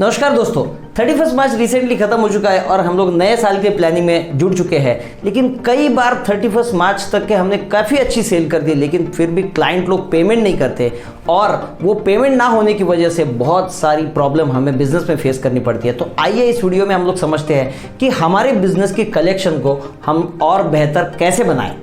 नमस्कार दोस्तों, 31 मार्च रिसेंटली खत्म हो चुका है और हम लोग नए साल के प्लानिंग में जुड़ चुके हैं। लेकिन कई बार 31 मार्च तक के हमने काफ़ी अच्छी सेल कर दी, लेकिन फिर भी क्लाइंट लोग पेमेंट नहीं करते और वो पेमेंट ना होने की वजह से बहुत सारी प्रॉब्लम हमें बिजनेस में फेस करनी पड़ती है। तो आइए इस वीडियो में हम लोग समझते हैं कि हमारे बिजनेस की कलेक्शन को हम और बेहतर कैसे बनाएं।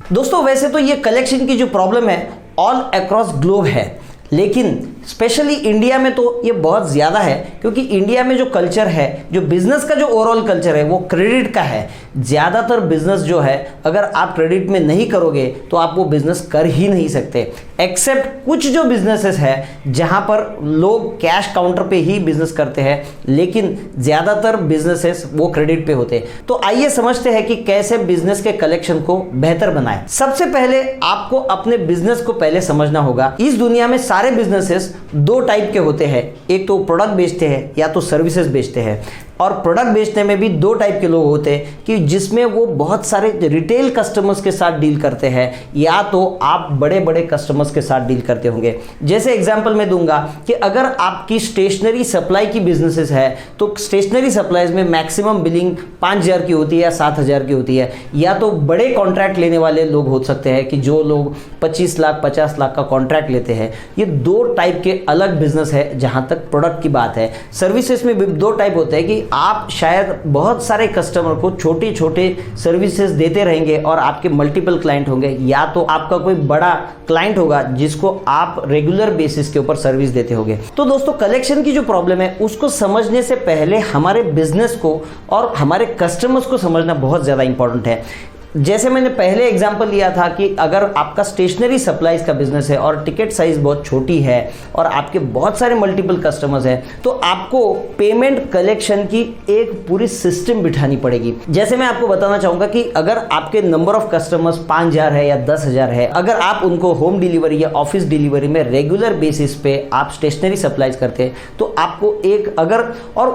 दोस्तों, वैसे तो ये कलेक्शन की जो प्रॉब्लम है ऑल अक्रॉस ग्लोब है, लेकिन स्पेशली इंडिया में तो ये बहुत ज़्यादा है, क्योंकि इंडिया में जो कल्चर है, जो बिजनेस का जो ओवरऑल कल्चर है वो क्रेडिट का है। ज़्यादातर बिजनेस जो है अगर आप क्रेडिट में नहीं करोगे तो आप वो बिजनेस कर ही नहीं सकते, एक्सेप्ट कुछ जो बिजनेसेस है जहाँ पर लोग कैश काउंटर पे ही बिजनेस करते हैं, लेकिन ज़्यादातर बिजनेसेस वो क्रेडिट पे होते हैं। तो आइए समझते हैं कि कैसे बिजनेस के कलेक्शन को बेहतर बनाएं। सबसे पहले आपको अपने बिजनेस को पहले समझना होगा। इस दुनिया में सारे बिजनेसेस दो टाइप के होते हैं, एक तो प्रोडक्ट बेचते हैं या तो सर्विसेज बेचते हैं। और प्रोडक्ट बेचने में भी दो टाइप के लोग होते हैं कि जिसमें वो बहुत सारे रिटेल कस्टमर्स के साथ डील करते हैं, या तो आप बड़े बड़े कस्टमर्स के साथ डील करते होंगे। जैसे एग्जांपल मैं दूंगा कि अगर आपकी स्टेशनरी सप्लाई की बिजनेसेस है तो स्टेशनरी सप्लाईज में मैक्सिमम बिलिंग 5,000 की होती है या 7,000 की होती है। या तो बड़े कॉन्ट्रैक्ट लेने वाले लोग हो सकते हैं कि जो लोग 25 लाख 50 लाख का कॉन्ट्रैक्ट लेते हैं। ये दो टाइप के अलग बिजनेस है जहां तक प्रोडक्ट की बात है। सर्विसेज में भी दो टाइप होते हैं कि आप शायद बहुत सारे कस्टमर को छोटे छोटे सर्विसेज देते रहेंगे और आपके मल्टीपल क्लाइंट होंगे, या तो आपका कोई बड़ा क्लाइंट होगा जिसको आप रेगुलर बेसिस के ऊपर सर्विस देते होंगे। तो दोस्तों, कलेक्शन की जो प्रॉब्लम है उसको समझने से पहले हमारे बिजनेस को और हमारे कस्टमर्स को समझना बहुत ज्यादा इंपॉर्टेंट है। जैसे मैंने पहले एग्जांपल लिया था कि अगर आपका स्टेशनरी सप्लाईज का बिजनेस है और टिकट साइज बहुत छोटी है और आपके बहुत सारे मल्टीपल कस्टमर्स हैं, तो आपको पेमेंट कलेक्शन की एक पूरी सिस्टम बिठानी पड़ेगी। जैसे मैं आपको बताना चाहूंगा कि अगर आपके नंबर ऑफ कस्टमर्स 5,000 है या 10,000 है, अगर आप उनको होम डिलीवरी या ऑफिस डिलीवरी में रेगुलर बेसिस पे आप स्टेशनरी सप्लाईज करते हैं, तो आपको एक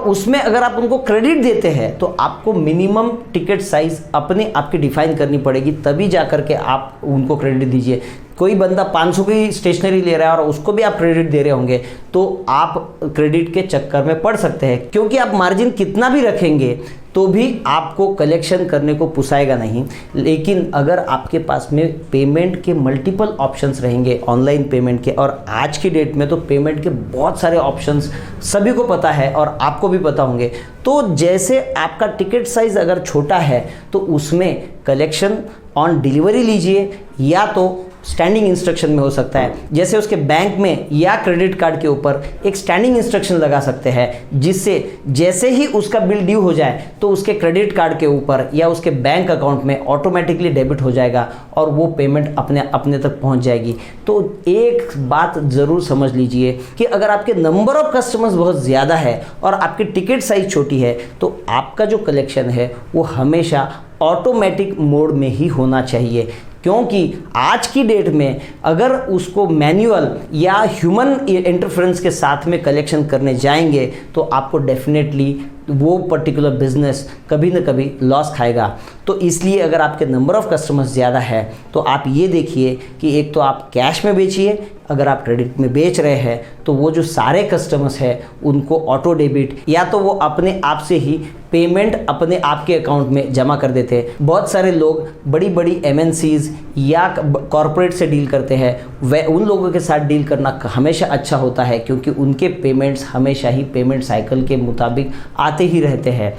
उसमें अगर आप उनको क्रेडिट देते हैं तो आपको मिनिमम टिकट साइज अपने आपके डिफाइन करनी पड़ेगी, तभी जाकर के आप उनको क्रेडिट दीजिए। कोई बंदा 500 की स्टेशनरी ले रहा है और उसको भी आप क्रेडिट दे रहे होंगे तो आप क्रेडिट के चक्कर में पड़ सकते हैं, क्योंकि आप मार्जिन कितना भी रखेंगे तो भी आपको कलेक्शन करने को पुसाएगा नहीं। लेकिन अगर आपके पास में पेमेंट के मल्टीपल ऑप्शंस रहेंगे ऑनलाइन पेमेंट के, और आज की डेट में तो पेमेंट के बहुत सारे ऑप्शंस सभी को पता है और आपको भी पता होंगे, तो जैसे आपका टिकट साइज अगर छोटा है तो उसमें कलेक्शन ऑन डिलीवरी लीजिए, या तो स्टैंडिंग इंस्ट्रक्शन में हो सकता है। जैसे उसके बैंक में या क्रेडिट कार्ड के ऊपर एक स्टैंडिंग इंस्ट्रक्शन लगा सकते हैं, जिससे जैसे ही उसका बिल ड्यू हो जाए तो उसके क्रेडिट कार्ड के ऊपर या उसके बैंक अकाउंट में ऑटोमेटिकली डेबिट हो जाएगा और वो पेमेंट अपने तक पहुंच जाएगी। तो एक बात ज़रूर समझ लीजिए कि अगर आपके नंबर ऑफ कस्टमर्स बहुत ज़्यादा है और आपकी टिकट साइज छोटी है तो आपका जो कलेक्शन है वो हमेशा ऑटोमेटिक मोड में ही होना चाहिए, क्योंकि आज की डेट में अगर उसको मैन्युअल या ह्यूमन इंटरफेरेंस के साथ में कलेक्शन करने जाएंगे तो आपको डेफिनेटली वो पर्टिकुलर बिजनेस कभी ना कभी लॉस खाएगा। तो इसलिए अगर आपके नंबर ऑफ कस्टमर्स ज़्यादा है तो आप ये देखिए कि एक तो आप कैश में बेचिए, अगर आप क्रेडिट में बेच रहे हैं तो वो जो सारे कस्टमर्स हैं उनको ऑटो डेबिट या तो वो अपने आप से ही पेमेंट अपने आपके अकाउंट में जमा कर देते हैं। बहुत सारे लोग बड़ी बड़ी MNCs या कॉरपोरेट से डील करते हैं, वह उन लोगों के साथ डील करना हमेशा अच्छा होता है, क्योंकि उनके पेमेंट्स हमेशा ही पेमेंट साइकिल के मुताबिक आते ही रहते हैं।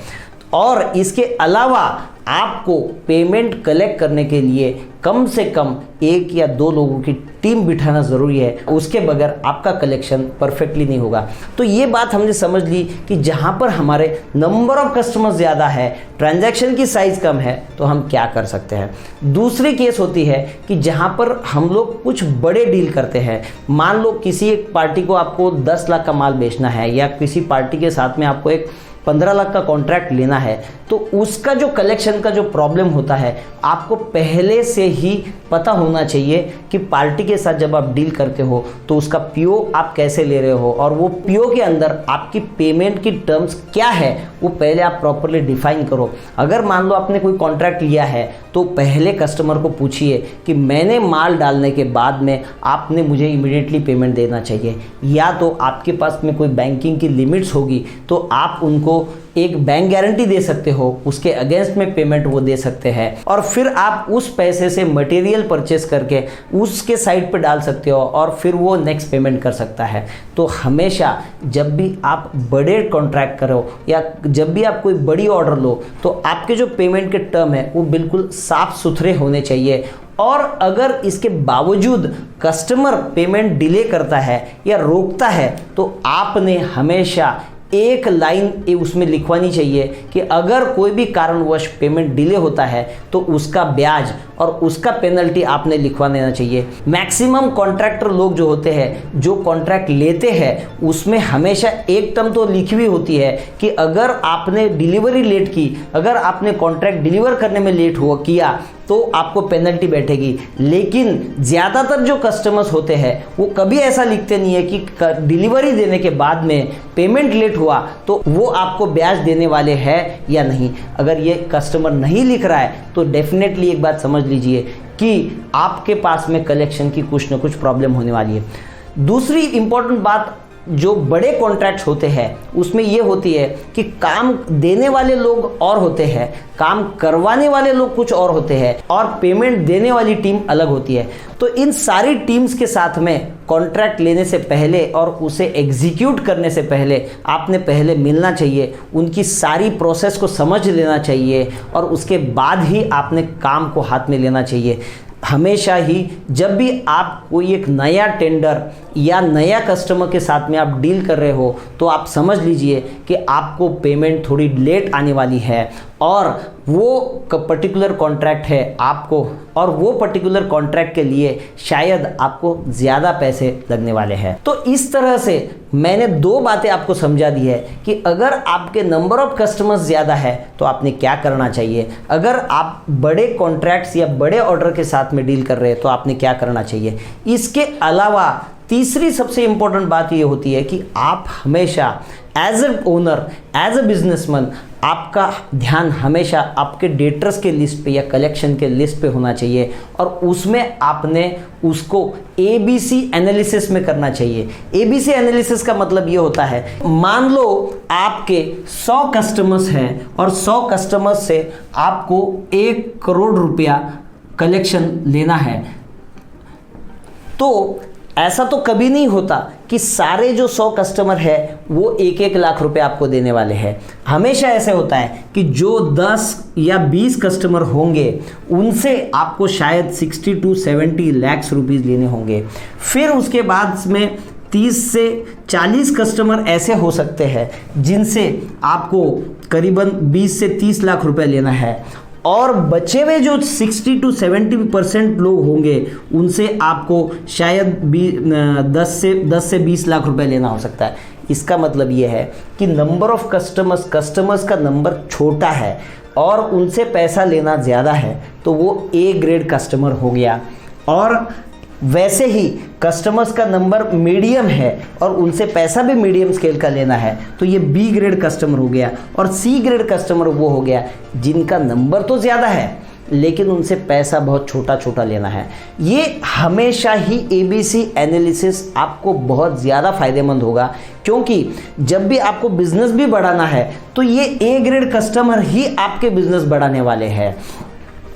और इसके अलावा आपको पेमेंट कलेक्ट करने के लिए कम से कम 1 या 2 लोगों की टीम बिठाना ज़रूरी है, उसके बगैर आपका कलेक्शन परफेक्टली नहीं होगा। तो ये बात हमने समझ ली कि जहाँ पर हमारे नंबर ऑफ कस्टमर ज़्यादा है, ट्रांजैक्शन की साइज़ कम है, तो हम क्या कर सकते हैं। दूसरी केस होती है कि जहाँ पर हम लोग कुछ बड़े डील करते हैं। मान लो किसी एक पार्टी को आपको 10 लाख का माल बेचना है, या किसी पार्टी के साथ में आपको एक 15 लाख का कॉन्ट्रैक्ट लेना है तो उसका जो कलेक्शन का जो प्रॉब्लम होता है आपको पहले से ही पता होना चाहिए कि पार्टी के साथ जब आप डील करते हो तो उसका पीओ आप कैसे ले रहे हो और वो पीओ के अंदर आपकी पेमेंट की टर्म्स क्या है वो पहले आप प्रॉपरली डिफाइन करो। अगर मान लो आपने कोई कॉन्ट्रैक्ट लिया है तो पहले कस्टमर को पूछिए कि मैंने माल डालने के बाद में आपने मुझे इमीडिएटली पेमेंट देना चाहिए, या तो आपके पास में कोई बैंकिंग की लिमिट्स होगी तो आप उनको एक बैंक गारंटी दे सकते हो, उसके अगेंस्ट में पेमेंट वो दे सकते हैं और फिर आप उस पैसे से मटेरियल परचेस करके उसके साइड पे डाल सकते हो और फिर वो नेक्स्ट पेमेंट कर सकता है। तो हमेशा जब भी आप बड़े कॉन्ट्रैक्ट करो या जब भी आप कोई बड़ी ऑर्डर लो तो आपके जो पेमेंट के टर्म है वो बिल्कुल साफ सुथरे होने चाहिए। और अगर इसके बावजूद कस्टमर पेमेंट डिले करता है या रोकता है तो आपने हमेशा एक लाइन उसमें लिखवानी चाहिए कि अगर कोई भी कारणवश पेमेंट डिले होता है तो उसका ब्याज और उसका पेनल्टी आपने लिखवा देना चाहिए। मैक्सिमम कॉन्ट्रैक्टर लोग जो होते हैं जो कॉन्ट्रैक्ट लेते हैं उसमें हमेशा एक टर्म तो लिखी हुई होती है कि अगर आपने डिलीवरी लेट की, अगर आपने कॉन्ट्रैक्ट डिलीवर करने में लेट हुआ किया तो आपको पेनल्टी बैठेगी। लेकिन ज़्यादातर जो कस्टमर्स होते हैं वो कभी ऐसा लिखते नहीं है कि डिलीवरी देने के बाद में पेमेंट लेट हुआ तो वो आपको ब्याज देने वाले हैं या नहीं। अगर ये कस्टमर नहीं लिख रहा है तो डेफिनेटली एक बात समझ लीजिए कि आपके पास में कलेक्शन की कुछ ना कुछ प्रॉब्लम होने वाली है। दूसरी इंपॉर्टेंट बात जो बड़े कॉन्ट्रैक्ट्स होते हैं उसमें ये होती है कि काम देने वाले लोग और होते हैं, काम करवाने वाले लोग कुछ और होते हैं और पेमेंट देने वाली टीम अलग होती है। तो इन सारी टीम्स के साथ में कॉन्ट्रैक्ट लेने से पहले और उसे एग्जीक्यूट करने से पहले आपने पहले मिलना चाहिए, उनकी सारी प्रोसेस को समझ लेना चाहिए और उसके बाद ही आपने काम को हाथ में लेना चाहिए। हमेशा ही जब भी आप कोई एक नया टेंडर या नया कस्टमर के साथ में आप डील कर रहे हो तो आप समझ लीजिए कि आपको पेमेंट थोड़ी लेट आने वाली है और वो पर्टिकुलर कॉन्ट्रैक्ट है आपको, और वो पर्टिकुलर कॉन्ट्रैक्ट के लिए शायद आपको ज़्यादा पैसे लगने वाले हैं। तो इस तरह से मैंने दो बातें आपको समझा दी है कि अगर आपके नंबर ऑफ कस्टमर्स ज़्यादा है तो आपने क्या करना चाहिए, अगर आप बड़े कॉन्ट्रैक्ट्स या बड़े ऑर्डर के साथ में डील कर रहे हैं तो आपने क्या करना चाहिए। इसके अलावा तीसरी सबसे इंपॉर्टेंट बात ये होती है कि आप हमेशा as a owner, as a businessman, आपका ध्यान हमेशा आपके डेटर्स के लिस्ट पे या कलेक्शन के लिस्ट पे होना चाहिए और उसमें आपने उसको ABC एनालिसिस में करना चाहिए। ABC एनालिसिस का मतलब ये होता है, मान लो आपके 100 कस्टमर्स हैं और 100 कस्टमर्स से आपको 1 करोड़ रुपया कलेक्शन लेना है, तो ऐसा तो कभी नहीं होता कि सारे जो 100 कस्टमर है वो 1-1 लाख रुपए आपको देने वाले हैं। हमेशा ऐसे होता है कि जो 10 या 20 कस्टमर होंगे उनसे आपको शायद 60 to 70 लाख रुपीस लेने होंगे। फिर उसके बाद में 30 से 40 कस्टमर ऐसे हो सकते हैं जिनसे आपको करीबन 20 से 30 लाख रुपए लेना है और बचे हुए जो 60 to 70% लोग होंगे उनसे आपको शायद 10 से 20 लाख रुपए लेना हो सकता है। इसका मतलब ये है कि नंबर ऑफ कस्टमर्स का नंबर छोटा है और उनसे पैसा लेना ज़्यादा है तो वो A ग्रेड कस्टमर हो गया। और वैसे ही कस्टमर्स का नंबर मीडियम है और उनसे पैसा भी मीडियम स्केल का लेना है तो ये B ग्रेड कस्टमर हो गया। और C ग्रेड कस्टमर वो हो गया जिनका नंबर तो ज़्यादा है लेकिन उनसे पैसा बहुत छोटा छोटा लेना है। ये हमेशा ही ABC एनालिसिस आपको बहुत ज़्यादा फायदेमंद होगा, क्योंकि जब भी आपको बिजनेस भी बढ़ाना है तो ये A ग्रेड कस्टमर ही आपके बिजनेस बढ़ाने वाले हैं।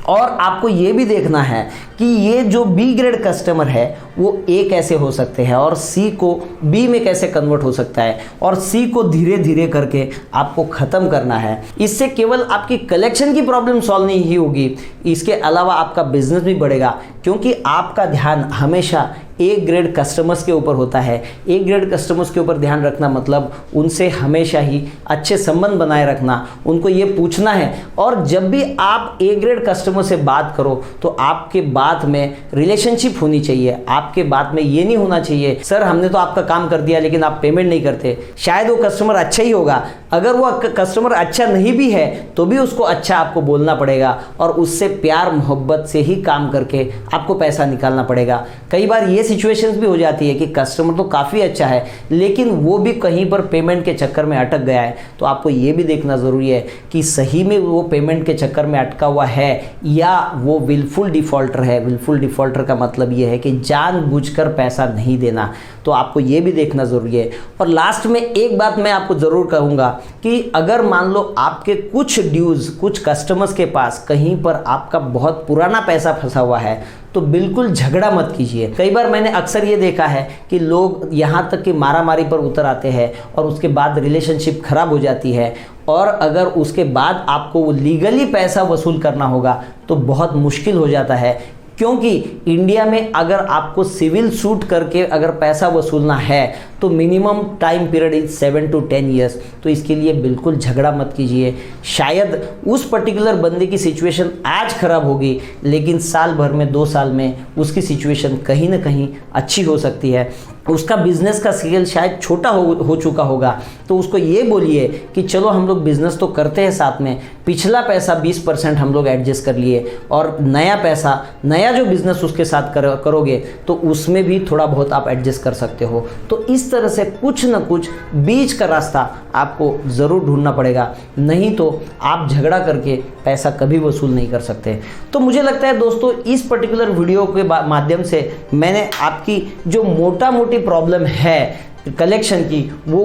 और आपको ये भी देखना है कि ये जो B ग्रेड कस्टमर है वो A कैसे हो सकते हैं और C को B में कैसे कन्वर्ट हो सकता है और C को धीरे धीरे करके आपको ख़त्म करना है। इससे केवल आपकी कलेक्शन की प्रॉब्लम सॉल्व नहीं ही होगी, इसके अलावा आपका बिजनेस भी बढ़ेगा, क्योंकि आपका ध्यान हमेशा A ग्रेड कस्टमर्स के ऊपर होता है। A ग्रेड कस्टमर्स के ऊपर ध्यान रखना मतलब उनसे हमेशा ही अच्छे संबंध बनाए रखना, उनको ये पूछना है। और जब भी आप A ग्रेड कस्टमर से बात करो तो आपके बात में रिलेशनशिप होनी चाहिए। आपके बात में ये नहीं होना चाहिए सर हमने तो आपका काम कर दिया लेकिन आप पेमेंट नहीं करते। शायद वो कस्टमर अच्छा ही होगा अगर वो कस्टमर अच्छा नहीं भी है तो भी उसको अच्छा आपको बोलना पड़ेगा और उससे प्यार मोहब्बत से ही काम करके आपको पैसा निकालना पड़ेगा। कई बार ये सिचुएशंस भी हो जाती है कि कस्टमर तो काफ़ी अच्छा है लेकिन वो भी कहीं पर पेमेंट के चक्कर में अटक गया है, तो आपको ये भी देखना ज़रूरी है कि सही में वो पेमेंट के चक्कर में अटका हुआ है या वो विलफुल डिफ़ॉल्टर है। विलफुल डिफ़ॉल्टर का मतलब ये है कि जानबूझकर पैसा नहीं देना, तो आपको ये भी देखना ज़रूरी है। और लास्ट में एक बात मैं आपको ज़रूर कहूँगा कि अगर मान लो आपके कुछ ड्यूज़ कुछ कस्टमर्स के पास कहीं पर आपका बहुत पुराना पैसा फंसा हुआ है तो बिल्कुल झगड़ा मत कीजिए। कई बार मैंने अक्सर ये देखा है कि लोग यहाँ तक कि मारामारी पर उतर आते हैं और उसके बाद रिलेशनशिप खराब हो जाती है, और अगर उसके बाद आपको लीगली पैसा वसूल करना होगा तो बहुत मुश्किल हो जाता है, क्योंकि इंडिया में अगर आपको सिविल सूट करके अगर पैसा वसूलना है तो minimum time period is 7 to 10 years. तो इसके लिए बिल्कुल झगड़ा मत कीजिए। शायद उस पर्टिकुलर बंदे की सिचुएशन आज खराब होगी लेकिन साल भर में 2 साल में उसकी सिचुएशन कहीं ना कहीं अच्छी हो सकती है। उसका बिजनेस का स्केल शायद छोटा हो चुका होगा, तो उसको ये बोलिए कि चलो हम लोग बिजनेस तो करते हैं साथ में, पिछला पैसा 20% हम लोग एडजस्ट कर लिए और नया पैसा, नया जो बिजनेस उसके साथ करोगे तो उसमें भी थोड़ा बहुत आप एडजस्ट कर सकते हो। तो इस तरह से कुछ ना कुछ बीच का रास्ता आपको ज़रूर ढूंढना पड़ेगा, नहीं तो आप झगड़ा करके पैसा कभी वसूल नहीं कर सकते। तो मुझे लगता है दोस्तों इस पर्टिकुलर वीडियो के माध्यम से मैंने आपकी जो मोटा मोटी प्रॉब्लम है कलेक्शन की वो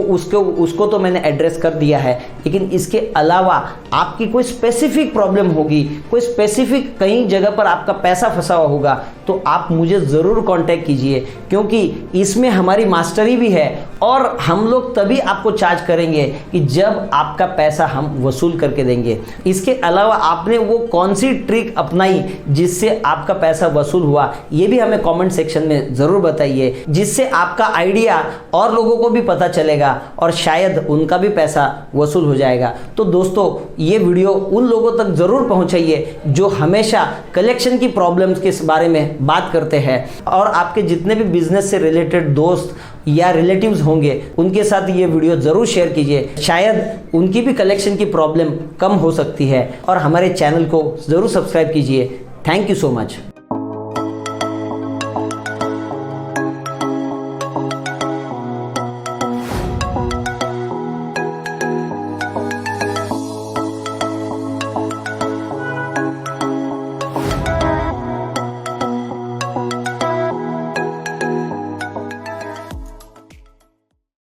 उसको तो मैंने एड्रेस कर दिया है, लेकिन इसके अलावा आपकी कोई स्पेसिफिक प्रॉब्लम होगी, कोई स्पेसिफिक कहीं जगह पर आपका पैसा फंसा हुआ होगा तो आप मुझे ज़रूर कांटेक्ट कीजिए, क्योंकि इसमें हमारी मास्टरी भी है और हम लोग तभी आपको चार्ज करेंगे कि जब आपका पैसा हम वसूल करके देंगे। इसके अलावा आपने वो कौन सी ट्रिक अपनाई जिससे आपका पैसा वसूल हुआ, ये भी हमें कमेंट सेक्शन में ज़रूर बताइए, जिससे आपका आइडिया और लोगों को भी पता चलेगा और शायद उनका भी पैसा वसूल हो जाएगा। तो दोस्तों ये वीडियो उन लोगों तक ज़रूर पहुंचाइए जो हमेशा कलेक्शन की प्रॉब्लम्स के बारे में बात करते हैं, और आपके जितने भी बिजनेस से रिलेटेड दोस्त या रिलेटिव्स होंगे उनके साथ ये वीडियो ज़रूर शेयर कीजिए, शायद उनकी भी कलेक्शन की प्रॉब्लम कम हो सकती है। और हमारे चैनल को ज़रूर सब्सक्राइब कीजिए। Thank you so much.